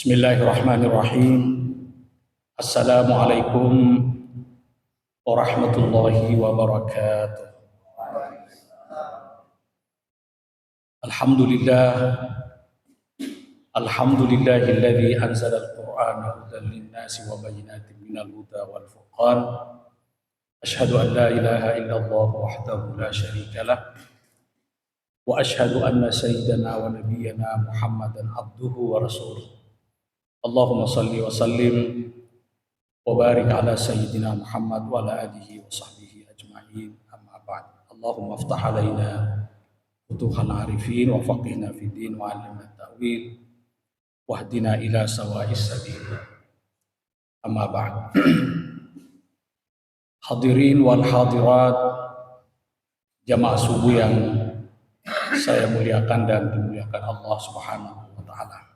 Bismillahirrahmanirrahim. Assalamualaikum warahmatullahi wabarakatuh. Alhamdulillah, alhamdulillahilladzi anzala al-Qur'ana hudan lin-nasi wa bayyinatin minal huda wal furqan. Asyhadu an la ilaha illallah wahdahu la syarika lah wa asyhadu anna sayyidana wa nabiyyana Muhammadan abduhu wa rasuluh. Allahumma salli wa sallim wa barik ala sayyidina Muhammad wa ala alihi wa sahbihi ajma'in, amma ba'd. Allahumma aftah alaina futuhal arifin wa faqihna fid din wa 'allimna ta'wil wahdina ila sawa'is sabil, amma ba'd. Hadirin wal hadirat, jamaah subuh yang saya muliakan dan dimuliakan Allah Subhanahu wa taala.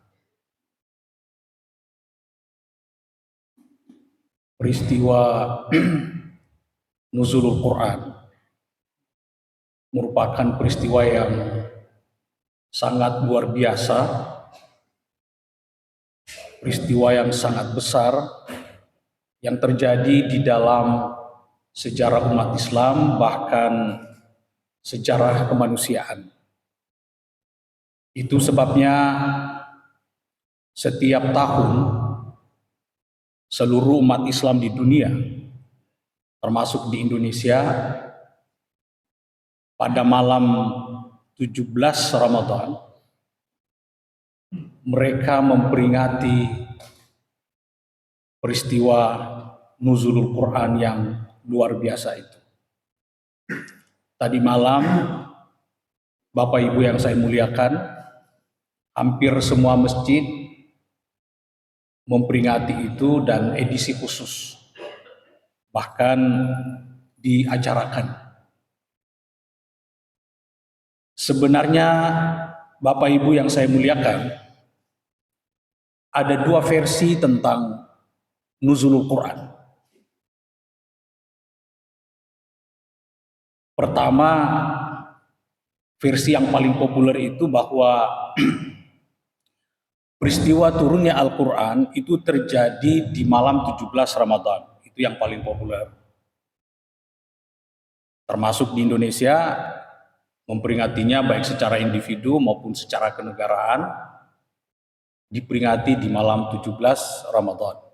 Peristiwa nuzulul Quran merupakan peristiwa yang sangat luar biasa, peristiwa yang sangat besar yang terjadi di dalam sejarah umat Islam, bahkan sejarah kemanusiaan. Itu sebabnya setiap tahun seluruh umat Islam di dunia, termasuk di Indonesia, pada malam 17 Ramadan, mereka memperingati peristiwa nuzulul Quran yang luar biasa itu. Tadi malam, Bapak Ibu yang saya muliakan, hampir semua masjid memperingati itu dan edisi khusus bahkan diacarakan. Sebenarnya Bapak Ibu yang saya muliakan, ada dua versi tentang nuzulul Quran. Pertama, versi yang paling populer itu bahwa peristiwa turunnya Al-Quran itu terjadi di malam 17 Ramadan. Itu yang paling populer. Termasuk di Indonesia, memperingatinya baik secara individu maupun secara kenegaraan, diperingati di malam 17 Ramadan.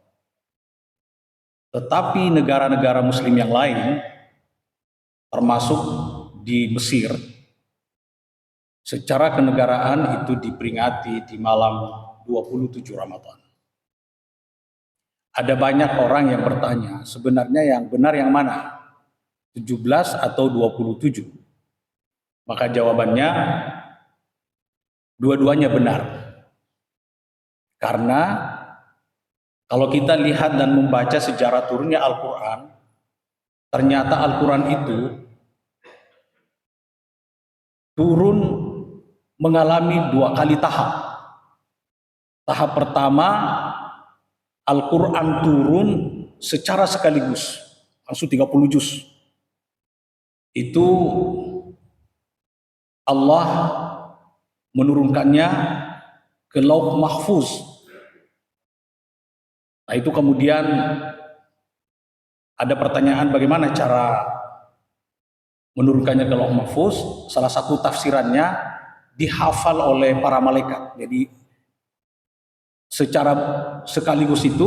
Tetapi negara-negara muslim yang lain, termasuk di Mesir, secara kenegaraan itu diperingati di malam 27 Ramadan. Ada banyak orang yang bertanya, sebenarnya yang benar yang mana? 17 atau 27? Maka jawabannya, dua-duanya benar. Karena kalau kita lihat dan membaca sejarah turunnya Al-Quran, ternyata Al-Quran itu turun mengalami dua kali tahap. Tahap pertama, Al-Quran turun secara sekaligus, langsung 30 juz. Itu Allah menurunkannya ke Lauh Mahfuz. Nah, itu kemudian ada pertanyaan bagaimana cara menurunkannya ke Lauh Mahfuz. Salah satu tafsirannya dihafal oleh para malaikat. Jadi secara sekaligus itu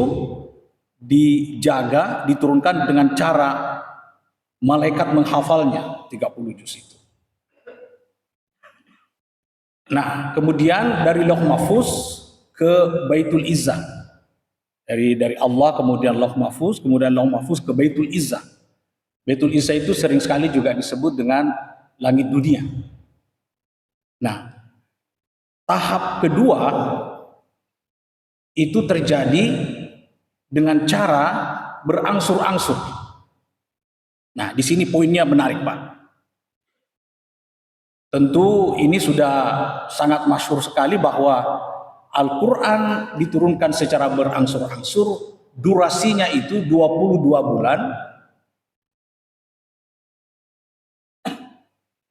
dijaga, diturunkan dengan cara malaikat menghafalnya 30 juz itu. Nah, kemudian dari Lauh Mahfuz ke Baitul Izzah. Dari Allah kemudian Lauh Mahfuz, kemudian Lauh Mahfuz ke Baitul Izzah. Baitul Izzah itu sering sekali juga disebut dengan langit dunia. Nah, tahap kedua itu terjadi dengan cara berangsur-angsur. Nah, di sini poinnya menarik, Pak. Tentu ini sudah sangat masyhur sekali bahwa Al-Quran diturunkan secara berangsur-angsur, durasinya itu 22 bulan,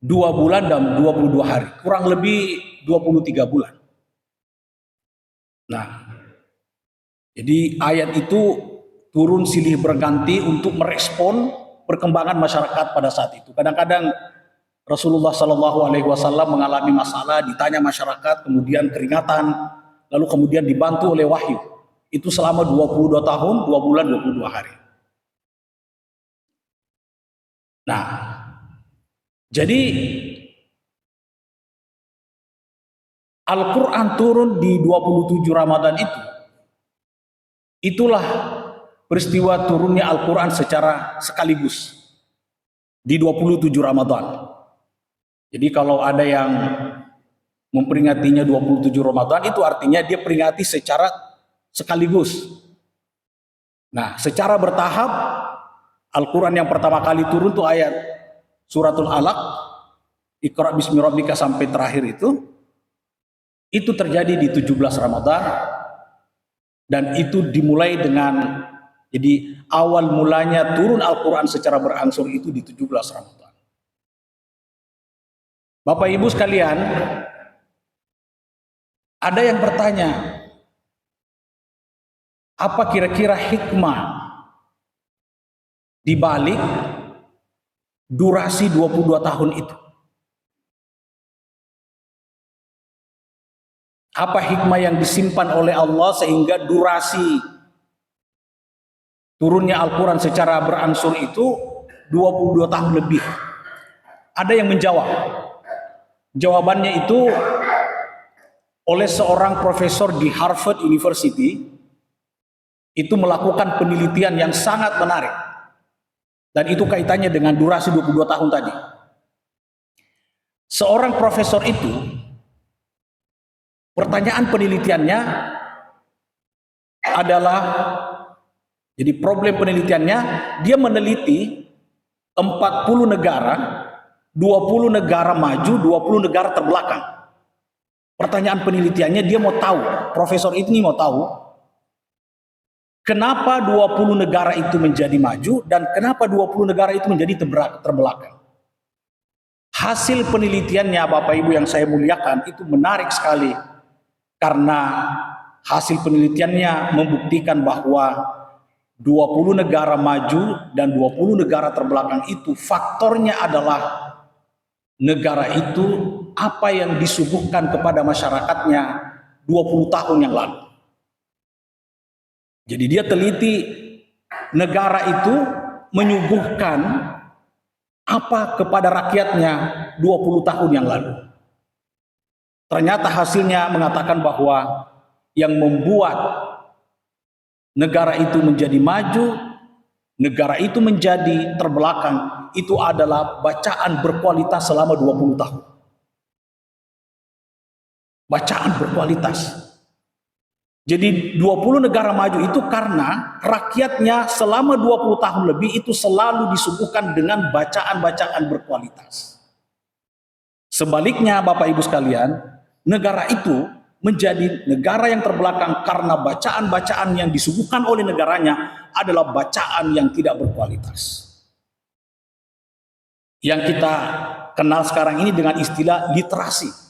2 bulan dan 22 hari, kurang lebih 23 bulan. Nah, Jadi ayat itu turun silih berganti untuk merespon perkembangan masyarakat pada saat itu. Kadang-kadang Rasulullah Shallallahu Alaihi Wasallam mengalami masalah, ditanya masyarakat, kemudian keringatan, lalu kemudian dibantu oleh wahyu. Itu selama 22 tahun, 2 bulan, 22 hari. Nah, jadi Al-Quran turun di 27 Ramadan itu. Itulah peristiwa turunnya Al-Quran secara sekaligus di 27 Ramadan. Jadi kalau ada yang memperingatinya 27 Ramadan, itu artinya dia peringati secara sekaligus. Nah, secara bertahap, Al-Quran yang pertama kali turun itu ayat Suratul Alaq, Iqra bismi rabbika sampai terakhir itu terjadi di 17 Ramadan, dan itu dimulai dengan, jadi awal mulanya turun Al-Quran secara berangsur itu di 17 Ramadan. Bapak Ibu sekalian, ada yang bertanya, apa kira-kira hikmah di balik durasi 22 tahun itu? Apa hikmah yang disimpan oleh Allah sehingga durasi turunnya Al-Quran secara berangsur itu 22 tahun lebih? Ada yang menjawab. Jawabannya itu oleh seorang profesor di Harvard University, itu melakukan penelitian yang sangat menarik. Dan itu kaitannya dengan durasi 22 tahun tadi. Seorang profesor itu, pertanyaan penelitiannya adalah, jadi problem penelitiannya, dia meneliti 40 negara, 20 negara maju, 20 negara terbelakang. Pertanyaan penelitiannya, dia mau tahu, profesor ini mau tahu, kenapa 20 negara itu menjadi maju dan kenapa 20 negara itu menjadi terbelakang. Hasil penelitiannya, Bapak Ibu yang saya muliakan, itu menarik sekali. Karena hasil penelitiannya membuktikan bahwa 20 negara maju dan 20 negara terbelakang itu faktornya adalah negara itu apa yang disuguhkan kepada masyarakatnya 20 tahun yang lalu. Jadi dia teliti negara itu menyuguhkan apa kepada rakyatnya 20 tahun yang lalu. Ternyata hasilnya mengatakan bahwa yang membuat negara itu menjadi maju, negara itu menjadi terbelakang, itu adalah bacaan berkualitas selama 20 tahun. Bacaan berkualitas. Jadi 20 negara maju itu karena rakyatnya selama 20 tahun lebih itu selalu disuguhkan dengan bacaan-bacaan berkualitas. Sebaliknya Bapak Ibu sekalian, negara itu menjadi negara yang terbelakang karena bacaan-bacaan yang disuguhkan oleh negaranya adalah bacaan yang tidak berkualitas. Yang kita kenal sekarang ini dengan istilah literasi.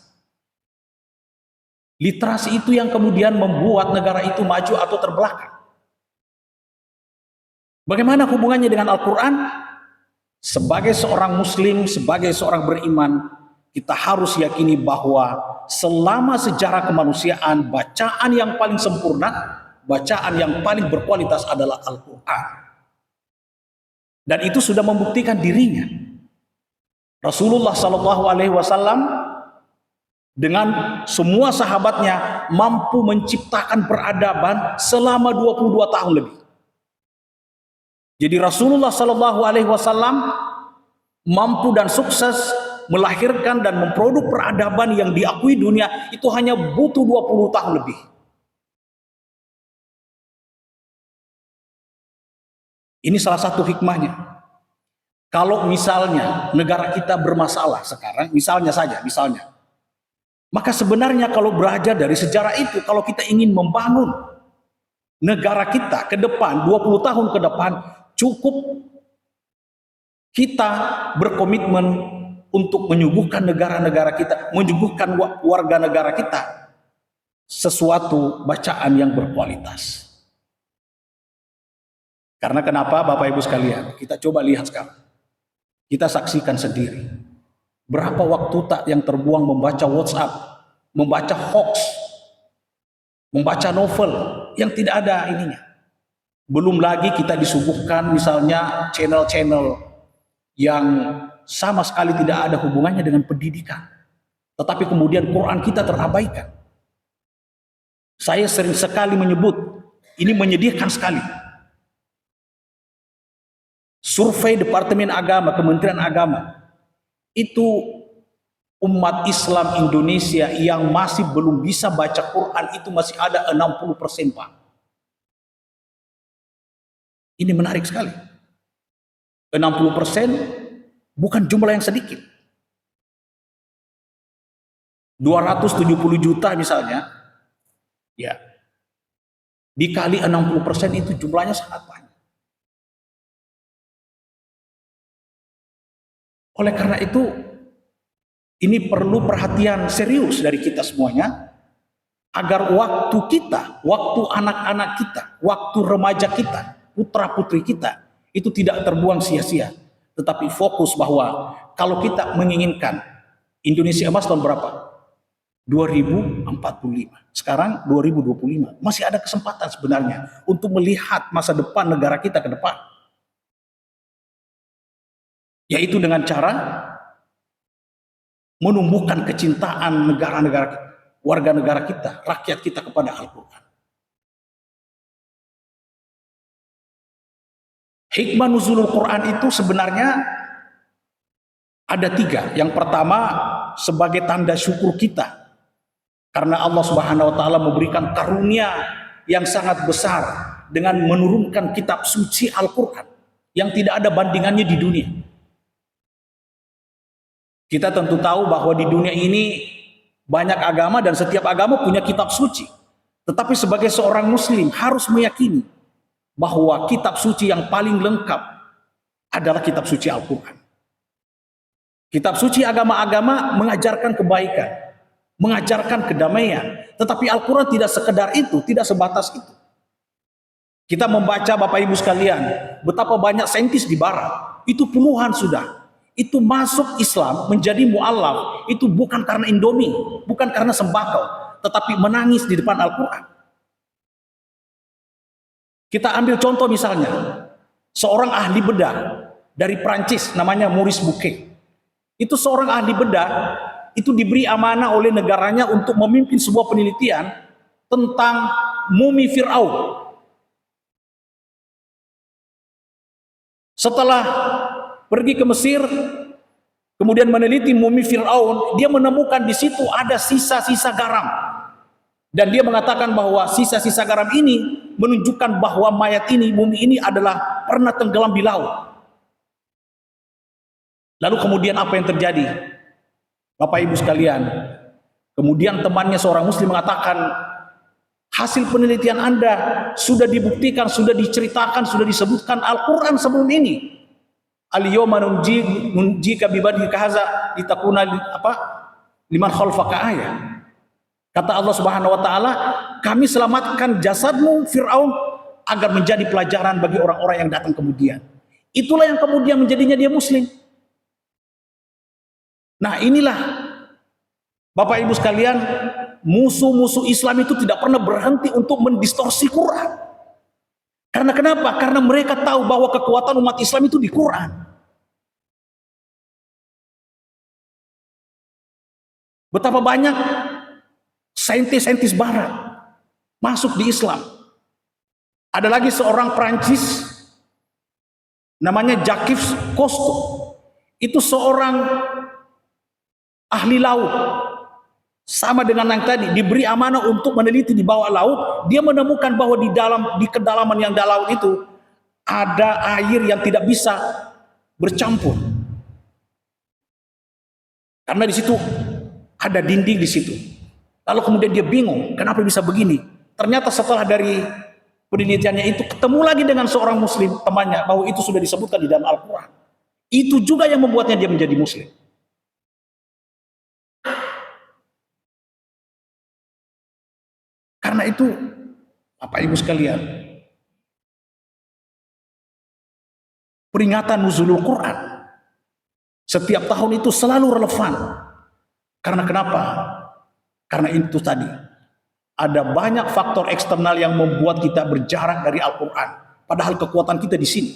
Literasi itu yang kemudian membuat negara itu maju atau terbelakang. Bagaimana hubungannya dengan Al-Quran? Sebagai seorang muslim, sebagai seorang beriman, kita harus yakini bahwa selama sejarah kemanusiaan, bacaan yang paling sempurna, bacaan yang paling berkualitas adalah Al-Quran. Dan itu sudah membuktikan dirinya. Rasulullah Shallallahu Alaihi Wasallam dengan semua sahabatnya mampu menciptakan peradaban selama 22 tahun lebih. Jadi Rasulullah Shallallahu Alaihi Wasallam mampu dan sukses melahirkan dan memproduk peradaban yang diakui dunia itu hanya butuh 20 tahun lebih. Ini salah satu hikmahnya. Kalau misalnya negara kita bermasalah sekarang, misalnya, maka sebenarnya kalau belajar dari sejarah itu, kalau kita ingin membangun negara kita ke depan, 20 tahun ke depan, cukup kita berkomitmen untuk menyuguhkan negara-negara kita, menyuguhkan warga negara kita sesuatu bacaan yang berkualitas. Karena kenapa Bapak Ibu sekalian? Kita coba lihat sekarang. Kita saksikan sendiri. Berapa waktu tak yang terbuang membaca WhatsApp, membaca hoax, membaca novel yang tidak ada ininya. Belum lagi kita disuguhkan misalnya channel-channel yang sama sekali tidak ada hubungannya dengan pendidikan. Tetapi kemudian Quran kita terabaikan. Saya sering sekali menyebut, ini menyedihkan sekali. Survei Departemen Agama, Kementerian Agama, itu umat Islam Indonesia yang masih belum bisa baca Quran itu masih ada 60%, Pak. Ini menarik sekali. 60% bukan jumlah yang sedikit. 270 juta misalnya, ya, dikali 60% itu jumlahnya sangat banyak. Oleh karena itu, ini perlu perhatian serius dari kita semuanya, agar waktu kita, waktu anak-anak kita, waktu remaja kita, putra-putri kita, itu tidak terbuang sia-sia. Tetapi fokus bahwa kalau kita menginginkan Indonesia emas tahun berapa? 2045. Sekarang 2025. Masih ada kesempatan sebenarnya untuk melihat masa depan negara kita ke depan. Yaitu dengan cara menumbuhkan kecintaan negara-negara, warga negara kita, rakyat kita kepada Al-Quran. Hikmah nuzulul Quran itu sebenarnya ada 3. Yang pertama, sebagai tanda syukur kita. Karena Allah Subhanahu wa Ta'ala memberikan karunia yang sangat besar dengan menurunkan kitab suci Al-Quran yang tidak ada bandingannya di dunia. Kita tentu tahu bahwa di dunia ini banyak agama dan setiap agama punya kitab suci. Tetapi sebagai seorang muslim harus meyakini bahwa kitab suci yang paling lengkap adalah kitab suci Al-Quran. Kitab suci agama-agama mengajarkan kebaikan, mengajarkan kedamaian. Tetapi Al-Quran tidak sekedar itu, tidak sebatas itu. Kita membaca Bapak Ibu sekalian, betapa banyak saintis di barat, itu puluhan sudah. Itu masuk Islam menjadi mu'alaf, itu bukan karena Indomie, bukan karena sembako, tetapi menangis di depan Al-Quran. Kita ambil contoh misalnya, seorang ahli bedah dari Prancis namanya Maurice Bucaille. Itu seorang ahli bedah, itu diberi amanah oleh negaranya untuk memimpin sebuah penelitian tentang mumi Fir'aun. Setelah pergi ke Mesir, kemudian meneliti mumi Fir'aun, dia menemukan di situ ada sisa-sisa garam. Dan dia mengatakan bahwa sisa-sisa garam ini menunjukkan bahwa mayat ini, mumi ini adalah pernah tenggelam di laut. Lalu kemudian apa yang terjadi? Bapak Ibu sekalian, kemudian temannya seorang muslim mengatakan, hasil penelitian Anda sudah dibuktikan, sudah diceritakan, sudah disebutkan Al-Quran sebelum ini. Al-yawma nunjika bibadika hadza litakuna liman khalfaka ayah. Kata Allah Subhanahu wa Ta'ala, kami selamatkan jasadmu Fir'aun agar menjadi pelajaran bagi orang-orang yang datang kemudian. Itulah yang kemudian menjadinya dia muslim. Nah, inilah Bapak Ibu sekalian, musuh-musuh Islam itu tidak pernah berhenti untuk mendistorsi Quran. Karena kenapa? Karena mereka tahu bahwa kekuatan umat Islam itu di Quran. Betapa banyak saintis-saintis barat masuk di Islam. Ada lagi seorang Prancis namanya Jacques Cousteau. Itu seorang ahli laut. Sama dengan yang tadi, diberi amanah untuk meneliti di bawah laut. Dia menemukan bahwa di kedalaman yang dalam itu ada air yang tidak bisa bercampur. Karena di situ ada dinding di situ. Lalu kemudian dia bingung, kenapa bisa begini? Ternyata setelah dari penelitiannya itu ketemu lagi dengan seorang muslim temannya bahwa itu sudah disebutkan di dalam Al-Quran. Itu juga yang membuatnya dia menjadi muslim. Karena itu, Bapak Ibu sekalian, peringatan nuzulul Quran setiap tahun itu selalu relevan. Karena kenapa? Karena itu tadi, ada banyak faktor eksternal yang membuat kita berjarak dari Al-Quran. Padahal kekuatan kita di sini.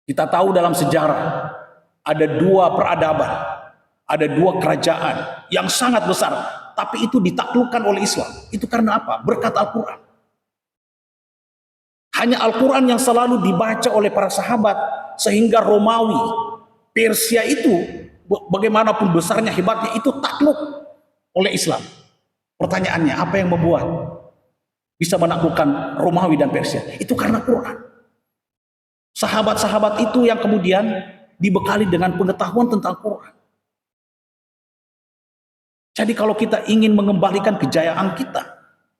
Kita tahu dalam sejarah ada dua peradaban, ada dua kerajaan yang sangat besar, tapi itu ditaklukkan oleh Islam. Itu karena apa? Berkat Al-Quran. Hanya Al-Quran yang selalu dibaca oleh para sahabat, sehingga Romawi, Persia itu bagaimanapun besarnya, hebatnya, itu takluk oleh Islam. Pertanyaannya, apa yang membuat bisa menaklukkan Romawi dan Persia? Itu karena Quran. Sahabat-sahabat itu yang kemudian dibekali dengan pengetahuan tentang Quran. Jadi kalau kita ingin mengembalikan kejayaan kita,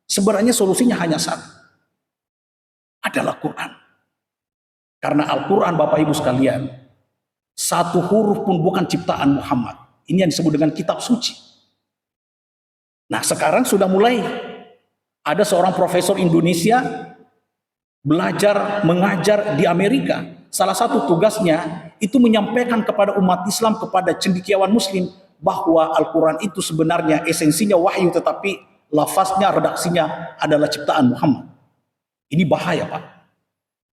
sebenarnya solusinya hanya satu, adalah Quran. Karena Al-Quran, Bapak Ibu sekalian, satu huruf pun bukan ciptaan Muhammad. Ini yang disebut dengan kitab suci. Nah, sekarang sudah mulai ada seorang profesor Indonesia belajar mengajar di Amerika. Salah satu tugasnya itu menyampaikan kepada umat Islam, kepada cendekiawan muslim, bahwa Al-Quran itu sebenarnya esensinya wahyu, tetapi lafaznya, redaksinya adalah ciptaan Muhammad. Ini bahaya, Pak.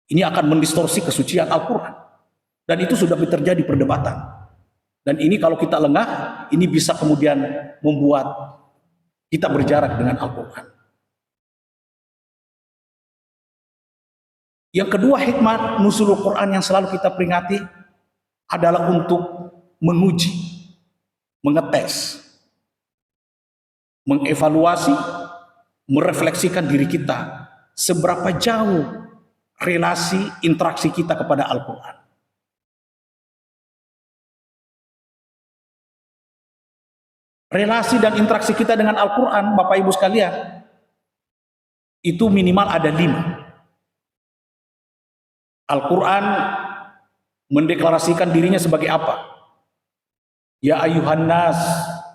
Ini akan mendistorsi kesucian Al-Quran. Dan itu sudah terjadi perdebatan. Dan ini kalau kita lengah, ini bisa kemudian membuat kita berjarak dengan Al-Quran. Yang kedua, hikmah nuzulul Quran yang selalu kita peringati adalah untuk menguji, mengetes, mengevaluasi, merefleksikan diri kita, seberapa jauh relasi interaksi kita kepada Al-Quran. Relasi dan interaksi kita dengan Al-Quran, Bapak Ibu sekalian, itu minimal ada 5. Al-Quran mendeklarasikan dirinya sebagai apa? Ya ayuhan nas,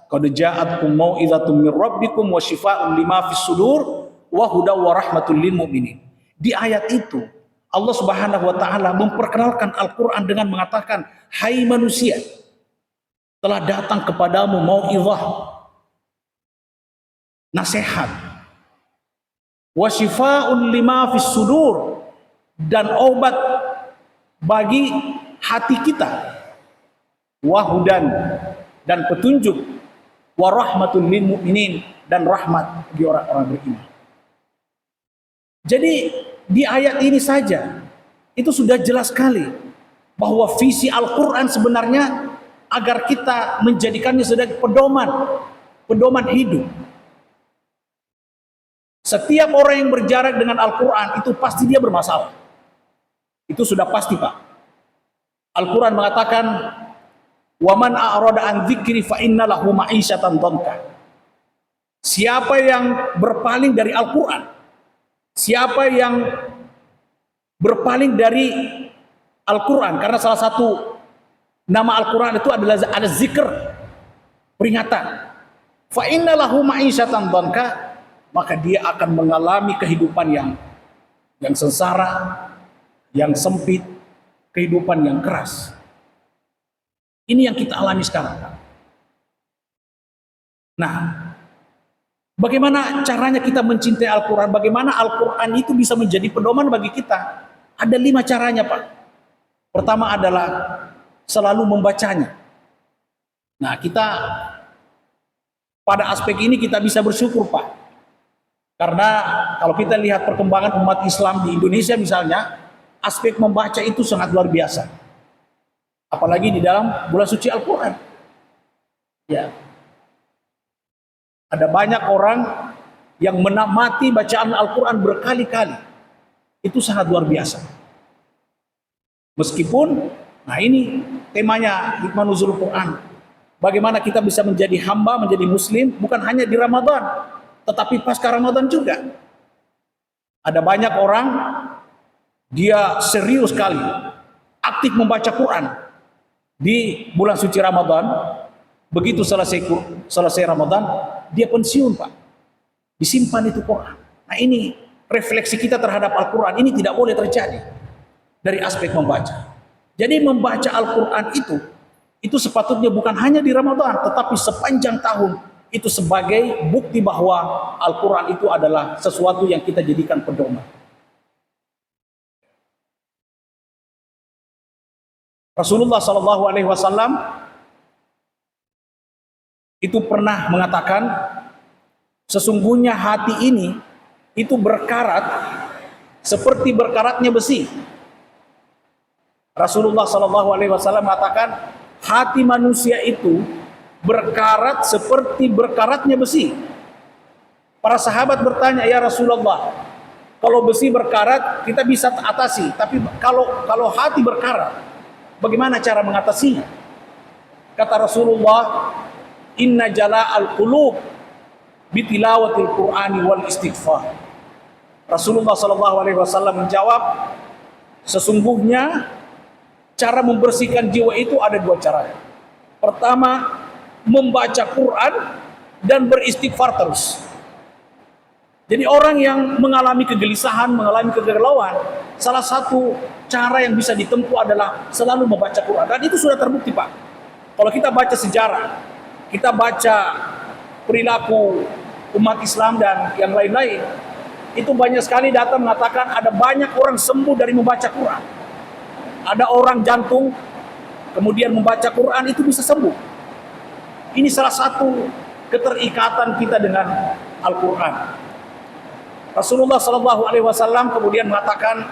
qad ja'atkum mau'izatun mir rabbikum wa syifaa'un lima fis sudur wa hudaw wa rahmatul lil mu'minin. Di ayat itu Allah Subhanahu wa taala memperkenalkan Al-Quran dengan mengatakan, hai manusia, telah datang kepadamu mau'izah, nasihat, wa syifaa'un lima fis sudur, dan obat bagi hati kita, wahudan, dan petunjuk, warahmatul lil mu'minin, dan rahmat bagi orang-orang beriman. Jadi di ayat ini saja itu sudah jelas sekali bahwa visi Al-Quran sebenarnya agar kita menjadikannya sebagai pedoman hidup. Setiap orang yang berjarak dengan Al-Quran itu pasti dia bermasalah. Itu sudah pasti, Pak. Al-Quran mengatakan, "Waman a'rada an dzikri fa inna lahu ma'isyatan dhanka." Siapa yang berpaling dari Al-Quran, siapa yang berpaling dari Al-Quran, karena salah satu nama Al-Quran itu adalah ada zikr, peringatan. Fa inna lahu ma'isyatan dhanka, maka dia akan mengalami kehidupan yang sengsara, yang sempit, kehidupan yang keras. Ini yang kita alami sekarang. Nah, bagaimana caranya kita mencintai Al-Quran? Bagaimana Al-Quran itu bisa menjadi pedoman bagi kita? Ada 5 caranya, Pak. Pertama adalah selalu membacanya. Nah, kita pada aspek ini kita bisa bersyukur, Pak. Karena kalau kita lihat perkembangan umat Islam di Indonesia misalnya, aspek membaca itu sangat luar biasa. Apalagi di dalam bulan suci Al-Quran. Ya. Ada banyak orang yang menikmati bacaan Al-Quran berkali-kali. Itu sangat luar biasa. Meskipun, nah ini temanya hikmah nuzulul Quran. Bagaimana kita bisa menjadi hamba, menjadi muslim, bukan hanya di Ramadan, tetapi pasca Ramadan juga. Ada banyak orang, dia serius sekali, aktif membaca Quran di bulan suci Ramadan. Begitu selesai Ramadan, dia pensiun, Pak. Disimpan itu Quran. Nah ini refleksi kita terhadap Al-Quran, ini tidak boleh terjadi. dari aspek membaca. Jadi membaca Al-Quran itu sepatutnya bukan hanya di Ramadan, tetapi sepanjang tahun. Itu sebagai bukti bahwa Al-Quran itu adalah sesuatu yang kita jadikan pedoman. Rasulullah SAW itu pernah mengatakan, sesungguhnya hati ini itu berkarat seperti berkaratnya besi. Rasulullah SAW mengatakan, hati manusia itu berkarat seperti berkaratnya besi. Para sahabat bertanya, ya Rasulullah, kalau besi berkarat kita bisa atasi, tapi kalau hati berkarat, bagaimana cara mengatasinya? Kata Rasulullah, inna jala'al qulub bitilawatil Qur'ani wal istighfar. Rasulullah SAW menjawab, sesungguhnya cara membersihkan jiwa itu ada dua cara. Pertama, membaca Quran dan beristighfar terus. Jadi orang yang mengalami kegelisahan, mengalami kegalauan, salah satu cara yang bisa ditempuh adalah selalu membaca Quran. Dan itu sudah terbukti, Pak. Kalau kita baca sejarah, kita baca perilaku umat Islam dan yang lain-lain, itu banyak sekali data mengatakan ada banyak orang sembuh dari membaca Quran. Ada orang jantung, kemudian membaca Quran itu bisa sembuh. Ini salah satu keterikatan kita dengan Al-Quran. Rasulullah SAW kemudian mengatakan,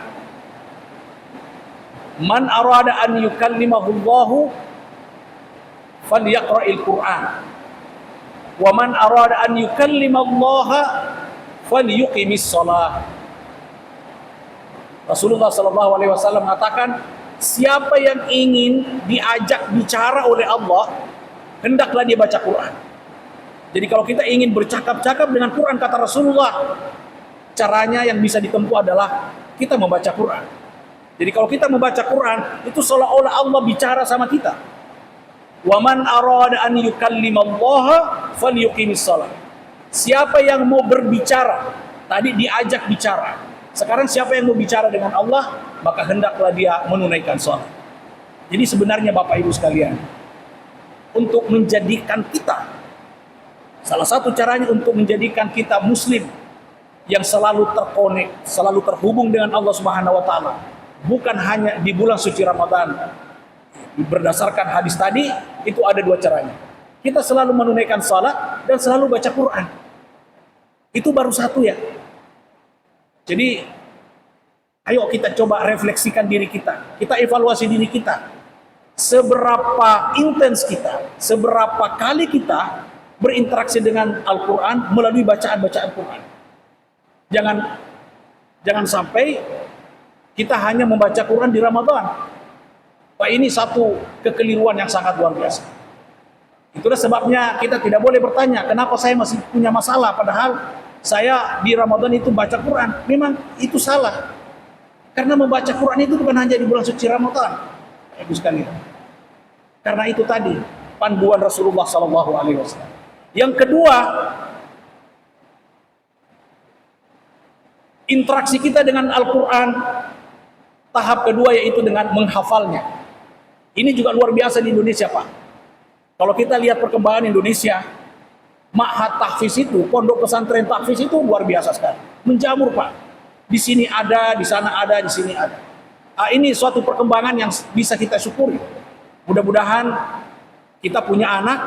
man arada an yukallimahullahu falyaqra'il Quran, wa man arada an yukallimallaha falyuqimis shalah. Rasulullah SAW mengatakan, siapa yang ingin diajak bicara oleh Allah, hendaklah dia baca Quran. Jadi kalau kita ingin bercakap-cakap dengan Quran, kata Rasulullah, caranya yang bisa ditempuh adalah kita membaca Quran. Jadi kalau kita membaca Quran, itu seolah-olah Allah bicara sama kita. Wa man arada an yukallimallaha falyuqimis shalah. Siapa yang mau berbicara, tadi diajak bicara. Sekarang siapa yang mau bicara dengan Allah, maka hendaklah dia menunaikan salat. Jadi sebenarnya Bapak Ibu sekalian, untuk menjadikan kita, salah satu caranya untuk menjadikan kita muslim yang selalu terkonek, selalu terhubung dengan Allah Subhanahu wa taala, bukan hanya di bulan suci Ramadan. Berdasarkan hadis tadi, itu ada dua caranya. Kita selalu menunaikan salat dan selalu baca Quran. Itu baru satu ya. Jadi ayo kita coba refleksikan diri kita. Kita evaluasi diri kita. Seberapa intens kita, seberapa kali kita berinteraksi dengan Al-Quran melalui bacaan-bacaan Quran. Jangan sampai kita hanya membaca Quran di Ramadan. Pak, ini satu kekeliruan yang sangat luar biasa. Itulah sebabnya kita tidak boleh bertanya, kenapa saya masih punya masalah, padahal saya di Ramadan itu baca Quran. Memang itu salah. Karena membaca Quran itu bukan hanya di bulan suci Ramadan. Ibu sekalian. Karena itu tadi panduan Rasulullah SAW. Yang kedua, interaksi kita dengan Al-Quran tahap kedua yaitu dengan menghafalnya. Ini juga luar biasa di Indonesia, Pak. Kalau kita lihat perkembangan Indonesia, ma'had tahfiz itu, pondok pesantren tahfiz itu luar biasa sekali. Menjamur, Pak. Di sini ada, di sana ada, di sini ada. Ini suatu perkembangan yang bisa kita syukuri. Mudah-mudahan kita punya anak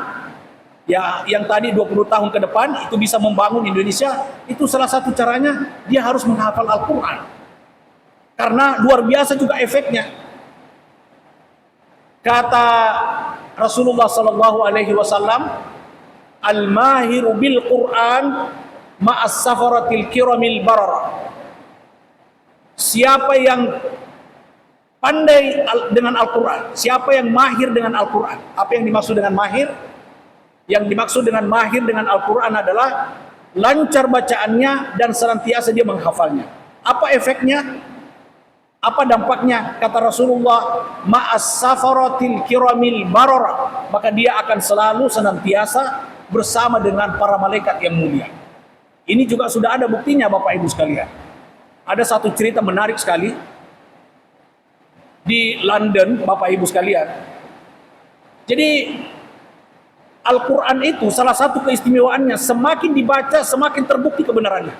ya yang tadi 20 tahun ke depan itu bisa membangun Indonesia. Itu salah satu caranya, dia harus menghafal Al-Quran. Karena luar biasa juga efeknya. Kata Rasulullah SAW, al-mahiru bil Quran ma'as safaratil kiramil barara. Siapa yang pandai dengan Al-Quran, siapa yang mahir dengan Al-Quran. Apa yang dimaksud dengan mahir? Yang dimaksud dengan mahir dengan Al-Quran adalah lancar bacaannya dan senantiasa dia menghafalnya. Apa efeknya? Apa dampaknya? Kata Rasulullah, ma'as safaratil kiramil barara. Maka dia akan selalu senantiasa bersama dengan para malaikat yang mulia. Ini juga sudah ada buktinya, Bapak Ibu sekalian. Ada satu cerita menarik sekali. di London, Bapak Ibu sekalian. Jadi Al-Quran itu salah satu keistimewaannya, semakin dibaca semakin terbukti kebenarannya.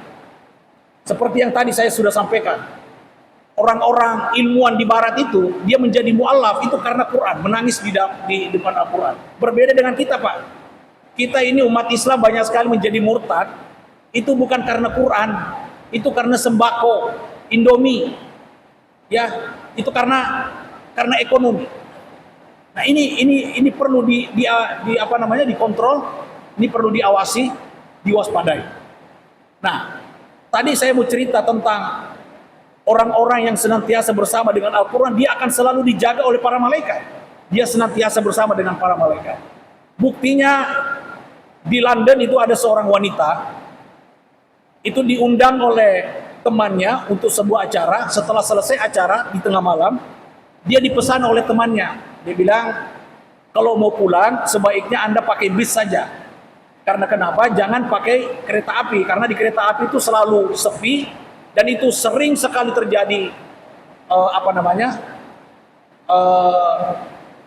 Seperti yang tadi saya sudah sampaikan, orang-orang ilmuwan di barat itu, dia menjadi mu'allaf itu karena Quran, menangis di depan Al-Quran. Berbeda dengan kita, Pak. Kita ini umat Islam banyak sekali menjadi murtad, itu bukan karena Quran, itu karena sembako, Indomie, ya, itu karena ekonomi. Nah, ini perlu dikontrol, ini perlu diawasi, diwaspadai. Nah, tadi saya mau cerita tentang orang-orang yang senantiasa bersama dengan Al-Quran, dia akan selalu dijaga oleh para malaikat. Dia senantiasa bersama dengan para malaikat. Buktinya di London itu ada seorang wanita, itu diundang oleh temannya untuk sebuah acara. Setelah selesai acara di tengah malam, dia dipesan oleh temannya. Dia bilang, kalau mau pulang sebaiknya Anda pakai bis saja. Karena kenapa? Jangan pakai kereta api, karena di kereta api itu selalu sepi dan itu sering sekali terjadi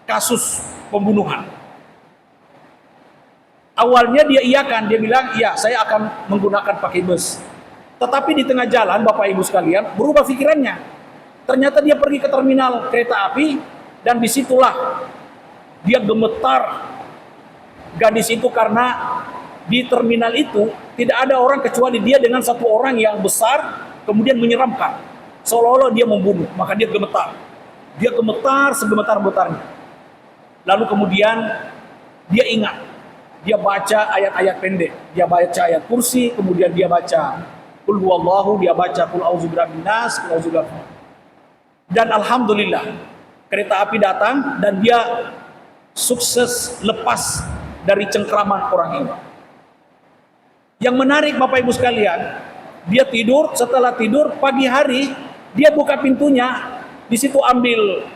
kasus pembunuhan. Awalnya dia iakan, dia bilang, iya saya akan menggunakan pakai bus. Tetapi di tengah jalan, Bapak Ibu sekalian, berubah pikirannya. Ternyata dia pergi ke terminal kereta api, dan disitulah dia gemetar, gadis itu, karena di terminal itu tidak ada orang kecuali dia dengan satu orang yang besar, kemudian menyeramkan, seolah-olah dia membunuh. Maka dia gemetar segemetar-gemetarnya. Lalu kemudian dia ingat, dia baca ayat-ayat pendek, dia baca ayat kursi, kemudian dia baca Qul huwallahu, dia baca Qul a'udzu birabbin nas, Qul a'udzu birabbin. Dan alhamdulillah kereta api datang dan dia sukses lepas dari cengkraman orang ini. Yang menarik Bapak Ibu sekalian, dia tidur, setelah tidur pagi hari dia buka pintunya, di situ ambil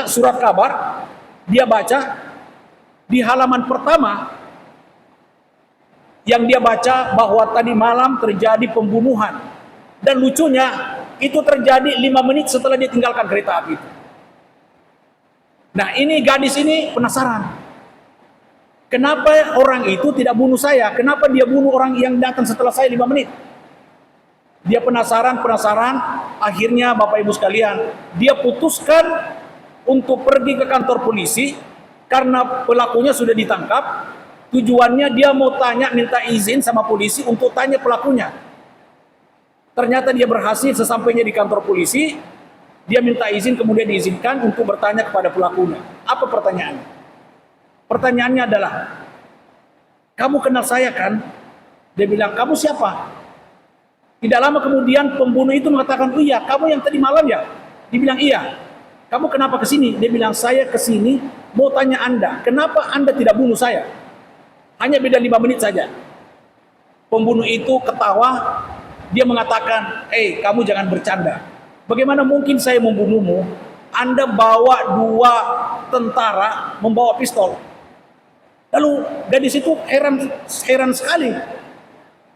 surat kabar, dia baca di halaman pertama yang dia baca bahwa tadi malam terjadi pembunuhan, dan lucunya itu terjadi 5 menit setelah dia tinggalkan kereta api itu. Nah, ini gadis ini penasaran. Kenapa orang itu tidak bunuh saya? Kenapa dia bunuh orang yang datang setelah saya 5 menit? Dia penasaran. Akhirnya Bapak Ibu sekalian, dia putuskan untuk pergi ke kantor polisi karena pelakunya sudah ditangkap. Tujuannya dia mau minta izin sama polisi untuk tanya pelakunya. Ternyata dia berhasil. Sesampainya di kantor polisi, dia minta izin, kemudian diizinkan untuk bertanya kepada pelakunya. Apa pertanyaannya? Pertanyaannya adalah, kamu kenal saya kan? Dia bilang, kamu siapa? Tidak lama kemudian pembunuh itu mengatakan, oh iya, kamu yang tadi malam ya? Dia bilang, iya. Kamu kenapa kesini? Dia bilang, saya kesini mau tanya Anda, kenapa Anda tidak bunuh saya? Hanya beda 5 menit saja. Pembunuh itu ketawa. Dia mengatakan, kamu jangan bercanda. Bagaimana mungkin saya membunuhmu? Anda bawa 2 tentara membawa pistol. Lalu gadis itu heran sekali.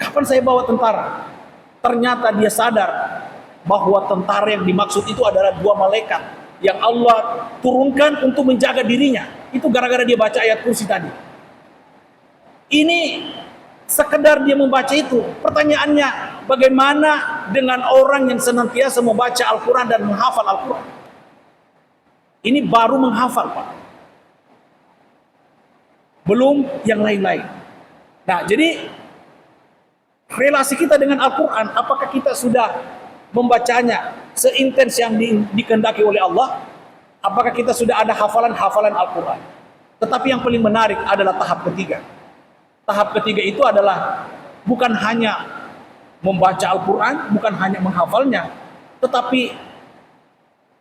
Kapan saya bawa tentara? Ternyata dia sadar bahwa tentara yang dimaksud itu adalah 2 malaikat yang Allah turunkan untuk menjaga dirinya. Itu gara-gara dia baca ayat kursi tadi. Ini sekedar dia membaca itu. Pertanyaannya, bagaimana dengan orang yang senantiasa membaca Al-Quran dan menghafal Al-Quran? Ini baru menghafal, Pak. Belum yang lain-lain. Nah, jadi relasi kita dengan Al-Quran, apakah kita sudah membacanya seintens yang dikehendaki oleh Allah? Apakah kita sudah ada hafalan-hafalan Al-Quran? Tetapi yang paling menarik adalah tahap ketiga. Tahap ketiga itu adalah bukan hanya membaca Al-Quran, bukan hanya menghafalnya, tetapi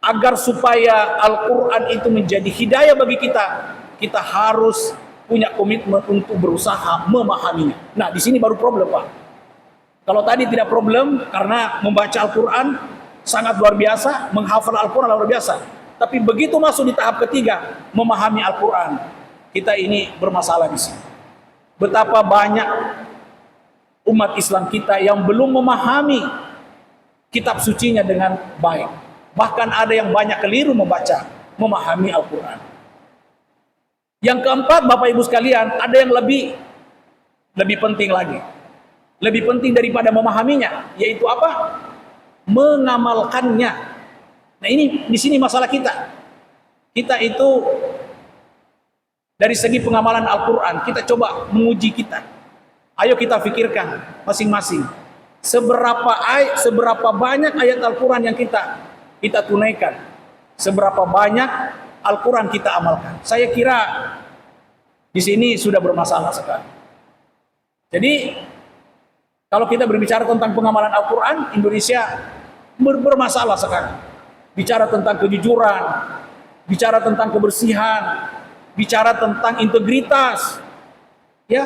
agar supaya Al-Quran itu menjadi hidayah bagi kita, kita harus punya komitmen untuk berusaha memahaminya. Nah, di sini baru problem, Pak. Kalau tadi tidak problem karena membaca Al-Quran sangat luar biasa, menghafal Al-Quran luar biasa. Tapi begitu masuk di tahap ketiga, memahami Al-Quran, kita ini bermasalah di sini. Betapa banyak umat Islam kita yang belum memahami kitab sucinya dengan baik. Bahkan ada yang banyak keliru memahami Al-Quran. Yang keempat, Bapak Ibu sekalian, ada yang lebih penting lagi. Lebih penting daripada memahaminya, yaitu apa? Mengamalkannya. Nah, ini di sini masalah kita. Kita itu dari segi pengamalan Al-Quran, kita coba menguji kita. Ayo kita pikirkan masing-masing. Seberapa banyak ayat Al-Quran yang kita tunaikan? Seberapa banyak Al-Quran kita amalkan? Saya kira di sini sudah bermasalah sekali. Jadi kalau kita berbicara tentang pengamalan Al-Quran, Indonesia bermasalah sekali. Bicara tentang kejujuran, bicara tentang kebersihan, bicara tentang integritas, ya,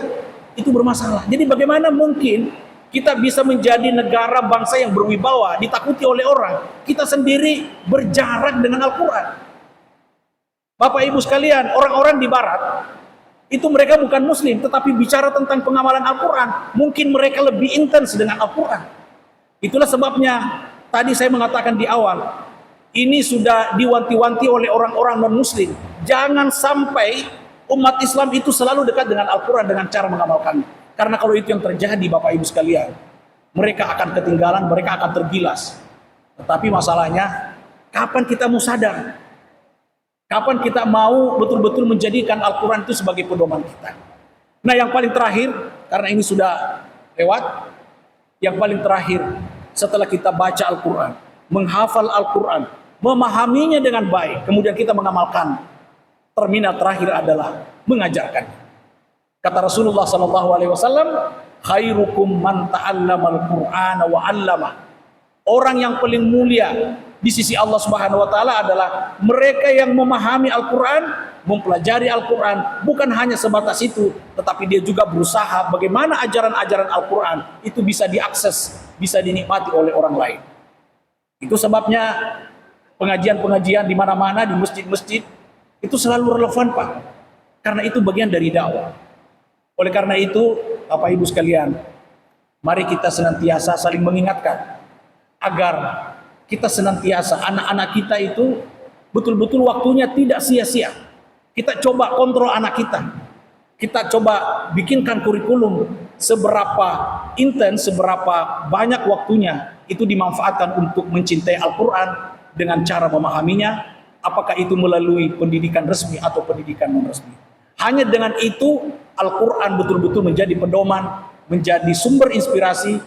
itu bermasalah. Jadi bagaimana mungkin kita bisa menjadi negara bangsa yang berwibawa, ditakuti oleh orang, kita sendiri berjarak dengan Al-Quran? Bapak Ibu sekalian, orang-orang di Barat itu mereka bukan Muslim, tetapi bicara tentang pengamalan Al-Quran, mungkin mereka lebih intens dengan Al-Quran. Itulah sebabnya tadi saya mengatakan di awal, ini sudah diwanti-wanti oleh orang-orang non-Muslim. Jangan sampai umat Islam itu selalu dekat dengan Al-Quran dengan cara mengamalkannya. Karena kalau itu yang terjadi, Bapak Ibu sekalian, mereka akan ketinggalan, mereka akan tergilas. Tetapi masalahnya, kapan kita mau sadar? Kapan kita mau betul-betul menjadikan Al-Quran itu sebagai pedoman kita? Nah, yang paling terakhir, karena ini sudah lewat, yang paling terakhir, setelah kita baca Al-Quran, menghafal Al-Quran, memahaminya dengan baik, kemudian kita mengamalkan, terminal terakhir adalah mengajarkan. Kata Rasulullah SAW, khairukum man ta'allamal Qur'ana wa 'allama. Orang yang paling mulia di sisi Allah Subhanahu wa taala adalah mereka yang memahami Al-Qur'an, mempelajari Al-Qur'an, bukan hanya sebatas itu, tetapi dia juga berusaha bagaimana ajaran-ajaran Al-Qur'an itu bisa diakses, bisa dinikmati oleh orang lain. Itu sebabnya pengajian-pengajian di mana-mana, di masjid-masjid itu selalu relevan, Pak. Karena itu bagian dari dakwah. Oleh karena itu, Bapak Ibu sekalian, mari kita senantiasa saling mengingatkan agar kita senantiasa, anak-anak kita itu betul-betul waktunya tidak sia-sia. Kita coba kontrol anak kita. Kita coba bikinkan kurikulum seberapa intens, seberapa banyak waktunya itu dimanfaatkan untuk mencintai Al-Quran dengan cara memahaminya, apakah itu melalui pendidikan resmi atau pendidikan non-resmi. Hanya dengan itu Al-Quran betul-betul menjadi pedoman, menjadi sumber inspirasi,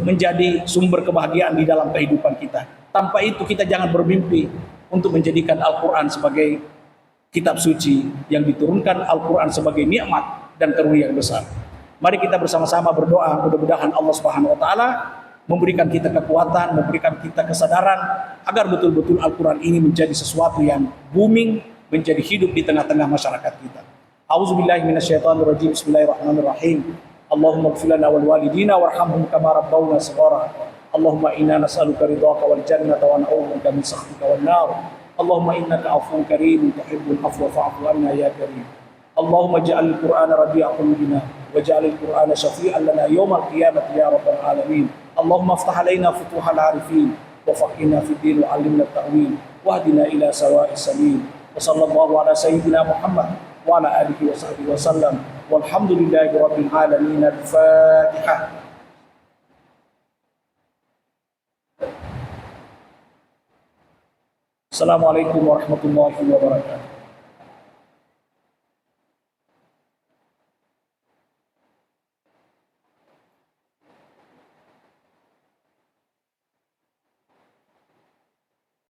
menjadi sumber kebahagiaan di dalam kehidupan kita. Tanpa itu kita jangan bermimpi untuk menjadikan Al-Quran sebagai kitab suci yang diturunkan, Al-Quran sebagai nikmat dan karunia yang besar. Mari kita bersama-sama berdoa, mudah-mudahan Allah Subhanahu wa taala memberikan kita kekuatan, memberikan kita kesadaran agar betul-betul Al-Quran ini menjadi sesuatu yang booming, menjadi hidup di tengah-tengah masyarakat kita. A'udzubillahi minasyaitonirrajim. Bismillahirrahmanirrahim. Allahumma ighfir lana wal walidina warhamhum kama rabbawna shighara. Allahumma inna nas'aluka ridhaka wal jannata wa na'udzubika min sakhatika wan nar. Allahumma innaka 'afuwwun karim tuhibbul 'afwa fa'fu 'anna ya karim. Allahumma ij'al al-Qur'ana rabi'a qulubina waj'al al-Qur'ana shafi'an lana yawmal qiyamati ya rabbal alamin. Allahumma iftah 'alaina futuhal 'arifin wa faqihna fid din wa 'allimna at-ta'wil wahdina ila sawa'is sabil. Wa sallallahu ala sayyidina Muhammad wa ala alihi wa sahbihi wa sallam. Walhamdulillahi rabbil alamin. Al-Fatihah. Assalamualaikum warahmatullahi wabarakatuh.